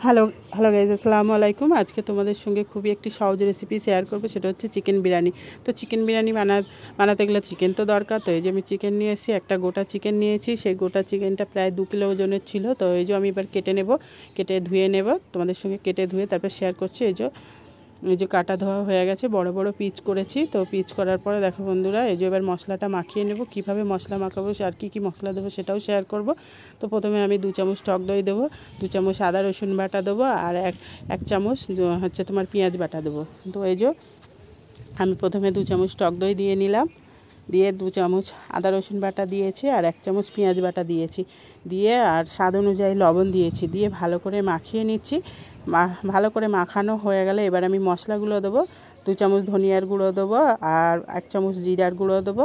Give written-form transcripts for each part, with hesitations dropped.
Hello hello guys, আসসালামু আলাইকুম। আজকে তোমাদের সঙ্গে খুবই একটি সহজ রেসিপি শেয়ার করবো, সেটা হচ্ছে চিকেন বিরিয়ানি। তো চিকেন বিরিয়ানি বানাতে গেলে চিকেন তো দরকার। তো এই যে আমি চিকেন নিয়ে এসেছি, একটা গোটা চিকেন নিয়েছি। সেই গোটা চিকেনটা প্রায় 2 কিলো ওজনের ছিল। তো এই যে আমি এবার কেটে নেব, কেটে ধুয়ে নেব। তোমাদের সঙ্গে কেটে ধুয়ে তারপর শেয়ার করছি। এই যে কাটা ধোয়া হয়ে গেছে, বড় বড় পিচ করেছি। তো পিচ করার পরে দেখো বন্ধুরা, এই যে এবার মশলাটা মাখিয়ে নেব। কিভাবে মশলা মাখাবো আর কি মশলা দেবো সেটাও শেয়ার করব। তো প্রথমে আমি 2 চামচ টক দই দেবো, 2 চামচ আদা রসুন বাটা দেবো, আর এক চামচ হচ্ছে তোমার পেঁয়াজ বাটা দেবো। তো এই যে আমি প্রথমে 2 চামচ টক দই দিয়ে নিলাম, দিয়ে 2 চামচ আদা রসুন বাটা দিয়েছি, আর 1 চামচ পেঁয়াজ বাটা দিয়েছি, দিয়ে আর স্বাদ অনুযায়ী লবণ দিয়েছি, দিয়ে ভালো করে মাখিয়ে নিচ্ছি। ভালো করে মাখানো হয়ে গেলে এবার আমি মশলাগুলো দেবো। 2 চামচ ধনিয়ার গুঁড়ো দেবো, আর 1 চামচ জিরার গুঁড়ো দেবো,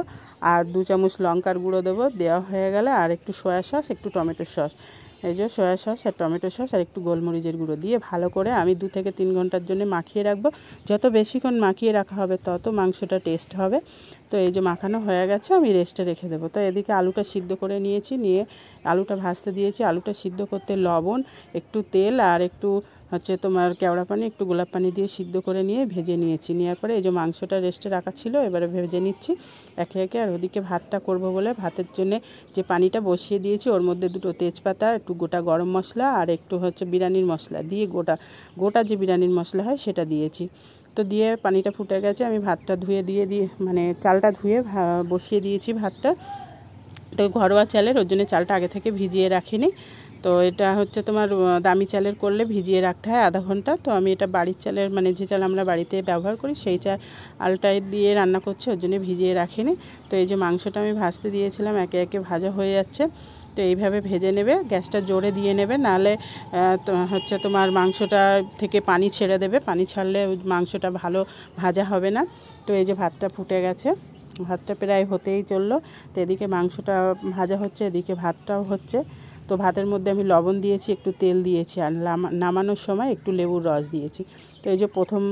আর 2 চামচ লঙ্কার গুঁড়ো দেবো। দেওয়া হয়ে গেলে আর একটু সয়া সস, একটু টমেটো সস, এই যে সয়া সস আর টমেটো সস আর একটু গোলমরিচের গুঁড়ো দিয়ে ভালো করে আমি 2 থেকে 3 ঘন্টার জন্য মাখিয়ে রাখবো। যত বেশিক্ষণ মাখিয়ে রাখা হবে তত মাংসটা টেস্ট হবে। তো এই যে মাখানো হয়ে গেছে, আমি রেস্টে রেখে দেবো। তো এদিকে আলুটা সিদ্ধ করে নিয়েছি, নিয়ে আলুটা ভাজতে দিয়েছি। আলুটা সিদ্ধ করতে লবণ, একটু তেল আর একটু হচ্ছে তোমার কেওড়া পানি, একটু গোলাপ পানি দিয়ে সিদ্ধ করে নিয়ে ভেজে নিয়েছি। নেওয়ার পরে এই যে মাংসটা রেস্টে রাখা ছিল, এবারে ভেজে নিচ্ছি একে একে। আর ওদিকে ভাতটা করব বলে ভাতের জন্য যে পানিটা বসিয়ে দিয়েছি, ওর মধ্যে 2টো তেজপাতা, একটু গোটা গরম মশলা আর একটু হচ্ছে বিরিয়ানির মশলা দিয়ে গোটা যে বিরিয়ানির মশলা হয় সেটা দিয়েছি। তো দিয়ে পানিটা ফুটে গেছে, আমি ভাতটা ধুয়ে মানে চালটা ধুয়ে বসিয়ে দিয়েছি ভাতটা। তো ঘরোয়া চালের, ওর জন্য চালটা আগে থেকে ভিজিয়ে রাখিনি। তো এটা হচ্ছে তোমার দামি চালের করলে ভিজিয়ে রাখতে হয় আধা ঘন্টা। তো আমি এটা বাড়ির চালের, মানে যে চাল আমরা বাড়িতে ব্যবহার করি সেই চালটাই দিয়ে রান্না করছি, ওর জন্য ভিজিয়ে রাখিনি। তো এই যে মাংসটা আমি ভাজতে দিয়েছিলাম, একে একে ভাজা হয়ে যাচ্ছে। তো এইভাবে ভেজে নেবে, গ্যাসটা জোরে দিয়ে নেবে, নাহলে হচ্ছে তোমার মাংসটা থেকে পানি ছেড়ে দেবে। পানি ছাড়লে মাংসটা ভালো ভাজা হবে না। তো এই যে ভাতটা ফুটে গেছে, ভাতটা প্রায় হতেই চললো। তো এদিকে মাংসটা ভাজা হচ্ছে, এদিকে ভাতটাও হচ্ছে। তো ভাতের মধ্যে আমি লবণ দিয়েছি, একটু তেল দিয়েছি, আর নামানোর সময় একটু লেবুর রস দিয়েছি। তো এই যে প্রথম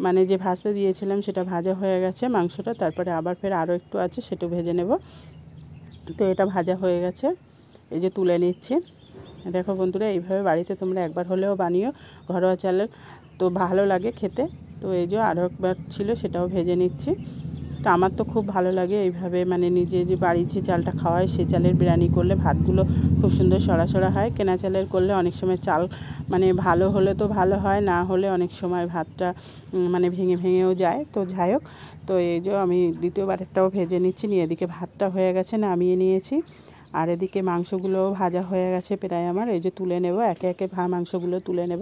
মানে যে ভাজতে দিয়েছিলাম সেটা ভাজা হয়ে গেছে মাংসটা, তারপরে আবার ফের আরও একটু আছে, সেটা ভেজে নেব। তো এটা ভাজা হয়ে গেছে, এই যে তুলে নিচ্ছি। দেখো বন্ধুরা, এইভাবে বাড়িতে তোমরা একবার হলেও বানিও, ঘরোয়া চালের, তো ভালো লাগে খেতে। তো এই যে আরও একবার ছিল, সেটাও ভেজে নিচ্ছি। তো আমার তো খুব ভালো লাগে এইভাবে, মানে নিজে যে বাড়ির যে চালটা খাওয়া হয় সেই চালের বিরিয়ানি করলে ভাতগুলো খুব সুন্দর সরা সরা হয়। কেনা চালের করলে অনেক সময় চাল মানে ভালো হলে তো ভালো হয়, না হলে অনেক সময় ভাতটা মানে ভেঙেও যায়। তো যাই হোক, তো এই যে আমি দ্বিতীয়বারেরটাও ভেজে নিচ্ছি, নিয়ে এদিকে ভাতটা হয়ে গেছে, নামিয়ে নিয়েছি। আর এদিকে মাংসগুলোও ভাজা হয়ে গেছে প্রায় আমার। এই যে তুলে নেব একে একে, মাংসগুলো তুলে নেব।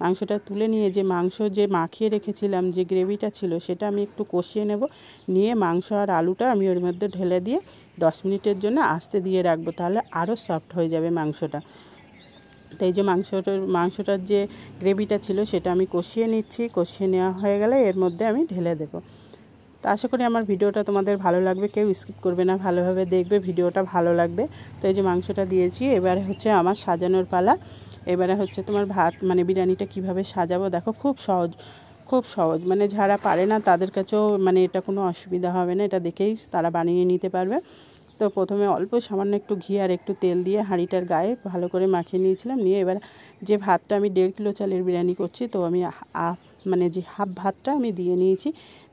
মাংসটা তুলে নিয়ে যে মাংস যে মাখিয়ে রেখেছিলাম, যে গ্রেভিটা ছিল, সেটা আমি একটু কষিয়ে নেব। নিয়ে মাংস আর আলুটা আমি ওর মধ্যে ঢেলে দিয়ে 10 মিনিটের জন্য আস্তে দিয়ে রাখবো, তাহলে আরও সফট হয়ে যাবে মাংসটা। তো এই যে মাংসটার যে গ্রেভিটা ছিল সেটা আমি কষিয়ে নিচ্ছি। কষিয়ে নেওয়া হয়ে গেলে এর মধ্যে আমি ঢেলে দেবো। তো আশা করি আমার ভিডিওটা তোমাদের ভালো লাগবে, কেউ স্কিপ করবে না, ভালোভাবে দেখবে, ভিডিওটা ভালো লাগবে। তো এই যে মাংসটা দিয়েছি, এবারে হচ্ছে আমার সাজানোর পালা। এবারে হচ্ছে তোমার ভাত, মানে বিরিয়ানিটা কিভাবে সাজাবো দেখো, খুব সহজ, মানে যারা পারে না তাদের কাছেও মানে এটা কোনো অসুবিধা হবে না, এটা দেখেই তারা বানিয়ে নিতে পারবে। তো প্রথমে অল্প সামান্য একটু ঘি আর একটু তেল দিয়ে হাঁড়িটার গায়ে ভালো করে মাখিয়ে নিয়েছিলাম। নিয়ে এবার যে ভাতটা, আমি 1.5 কিলো চালের বিরিয়ানি করছি, তো আমি মানে যে হাফ ভাতটা আমি দিয়ে নিয়েছি।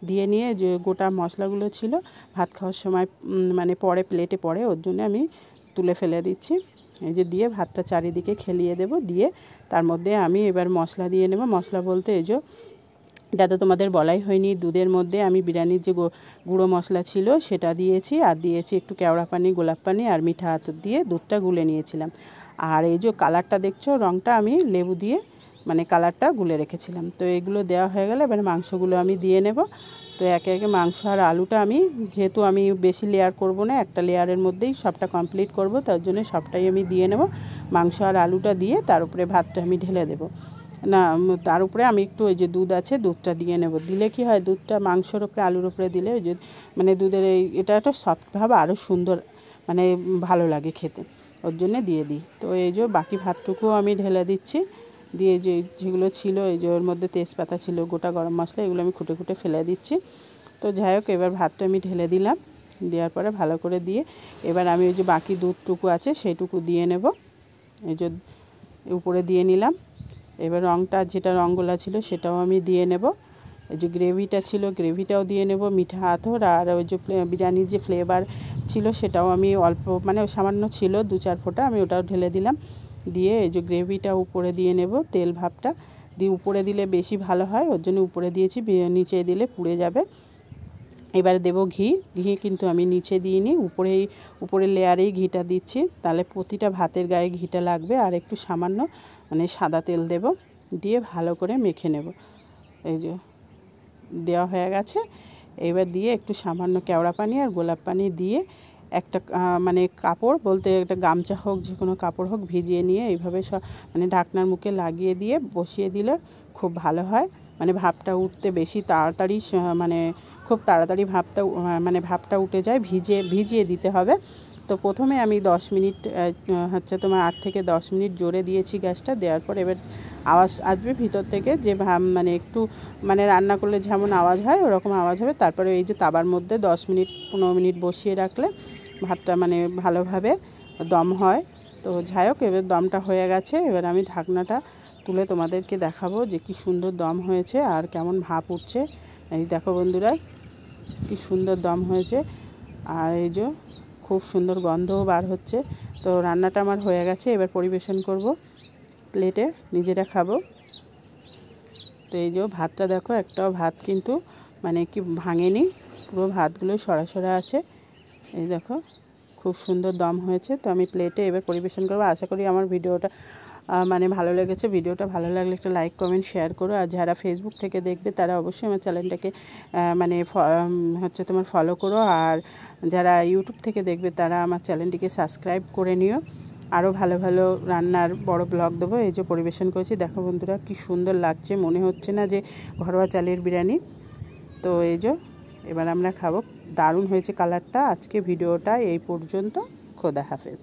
দিয়ে নিয়ে যে গোটা মশলাগুলো ছিল ভাত খাওয়ার সময় মানে পরে প্লেটে পড়ে, ওর জন্য আমি তুলে ফেলে দিচ্ছি। এই যে দিয়ে ভাতটা চারিদিকে খেলিয়ে দেব, দিয়ে তার মধ্যে আমি এবার মশলা দিয়ে নেব। মশলা বলতে এই যে, এটা তো তোমাদের বলাই হয়নি, দুধের মধ্যে আমি বিরিয়ানির যে গুঁড়ো মশলা ছিল সেটা দিয়েছি, আর দিয়েছি একটু কেওড়া পানি, গোলাপ পানি আর মিঠা আতর দিয়ে দুধটা গুলে নিয়েছিলাম। আর এই যে কালারটা দেখছো, রঙটা আমি লেবু দিয়ে মানে কালারটা গুলে রেখেছিলাম। তো এগুলো দেওয়া হয়ে গেলে এবার মাংসগুলো আমি দিয়ে নেব। তো একে একে মাংস আর আলুটা আমি, যেহেতু আমি বেশি লেয়ার করব না, একটা লেয়ারের মধ্যেই সবটা কমপ্লিট করব, তার জন্য সবটাই আমি দিয়ে নেব। মাংস আর আলুটা দিয়ে তার উপরে ভাতটা আমি ঢেলে দেবো না, তার উপরে আমি একটু ওই যে দুধ আছে, দুধটা দিয়ে নেব। দিলে কি হয়, দুধটা মাংসর উপরে আলুর উপরে দিলে ওই যে মানে দুধের এটা একটা সফট ভাব, আরও সুন্দর মানে ভালো লাগে খেতে, ওর জন্যে দিয়ে দিই। তো এই যে বাকি ভাতটুকুও আমি ঢেলে দিচ্ছি। দিয়ে যেগুলো ছিল, এই যে ওর মধ্যে তেজপাতা ছিল, গোটা গরম মশলা, এগুলো আমি খুঁটে খুঁটে ফেলে দিচ্ছি। তো যাই হোক, এবার ভাতটা আমি ঢেলে দিলাম। দেওয়ার পরে ভালো করে দিয়ে এবার আমি ওই যে বাকি দুধটুকু আছে সেইটুকু দিয়ে নেব। এই যে উপরে দিয়ে নিলাম। এবার রঙটা যেটা রঙগুলা ছিল সেটাও আমি দিয়ে নেব। এই যে গ্রেভিটা ছিল গ্রেভিটাও দিয়ে নেব, মিঠা আতর আর ওই যে বিরিয়ানির যে ফ্লেভার ছিল সেটাও আমি অল্প মানে সামান্য ছিল 2-4 ফোঁটা, আমি ওটাও ঢেলে দিলাম। দিয়ে এই যে গ্রেভিটা উপরে দিয়ে নেব, তেল ভাবটা দিয়ে উপরে দিলে বেশি ভালো হয়, ওর জন্য উপরে দিয়েছি, নিচে দিলে পুড়ে যাবে। এবারে দেব ঘি। ঘি কিন্তু আমি নিচে দিইনি, উপরের লেয়ারেই ঘিটা দিচ্ছি, তাহলে প্রতিটা ভাতের গায়ে ঘিটা লাগবে। আর একটু সামান্য মানে সাদা তেল দেব, দিয়ে ভালো করে মেখে নেব। এই যে দেওয়া হয়ে গেছে। এবার দিয়ে একটু সামান্য কেওড়া পানি আর গোলাপ পানি দিয়ে একটা মানে কাপড় বলতে একটা গামছা হোক যে কোনো কাপড় হোক ভিজিয়ে নিয়ে এইভাবে মানে ঢাকনার মুখে লাগিয়ে দিয়ে বসিয়ে দিলে খুব ভালো হয়। মানে ভাপটা উঠতে বেশি তাড়াতাড়ি মানে খুব তাড়াতাড়ি ভাপটা উঠে যায়, ভিজিয়ে দিতে হবে। তো প্রথমে আমি 10 মিনিট হচ্ছে তোমার 8 থেকে 10 মিনিট জোরে দিয়েছি গ্যাসটা, দেওয়ার পর এবার আওয়াজ আসবে ভিতর থেকে যে মানে একটু মানে রান্না করলে যেমন আওয়াজ হয় ওরকম আওয়াজ হবে। তারপরে এই যে তাবার মধ্যে 10 মিনিট 15 মিনিট বসিয়ে রাখলে ভাতটা মানে ভালোভাবে দম হয়। তো যাই হোক, এবার দমটা হয়ে গেছে। এবার আমি ঢাকনাটা তুলে তোমাদেরকে দেখাবো যে কি সুন্দর দম হয়েছে আর কেমন ভাপ উঠছে। এই দেখো বন্ধুরা কি সুন্দর দম হয়েছে, আর এই যে খুব সুন্দর গন্ধও বার হচ্ছে। তো রান্নাটা আমার হয়ে গেছে, এবার পরিবেশন করব প্লেটে, নিজেরা খাবো। তো এই যে ভাতটা দেখো, একটাও ভাত কিন্তু মানে কি ভাঙেনি, পুরো ভাতগুলো সরাসরি আছে। এই দেখো খুব সুন্দর দম হয়েছে। তো আমি প্লেটে এবার পরিবেশন করবো। আশা করি আমার ভিডিওটা মানে ভালো লেগেছে। ভিডিওটা ভালো লাগলে একটা লাইক কমেন্ট শেয়ার করো। আর যারা ফেসবুক থেকে দেখবে তারা অবশ্যই আমার চ্যানেলটাকে মানে হচ্ছে তোমার ফলো করো। আর যারা ইউটিউব থেকে দেখবে তারা আমার চ্যানেলটিকে সাবস্ক্রাইব করে নিও। আরও ভালো ভালো রান্নার বড় ব্লগ দেবো। এই যে পরিবেশন করেছি, দেখো বন্ধুরা কি সুন্দর লাগছে, মনে হচ্ছে না যে ঘরোয়া চালের বিরিয়ানি। তো এই যে এবার আমরা খাবো। দারুণ হয়েছে কালারটা। আজকে ভিডিওটা এই পর্যন্ত। খোদা হাফেজ।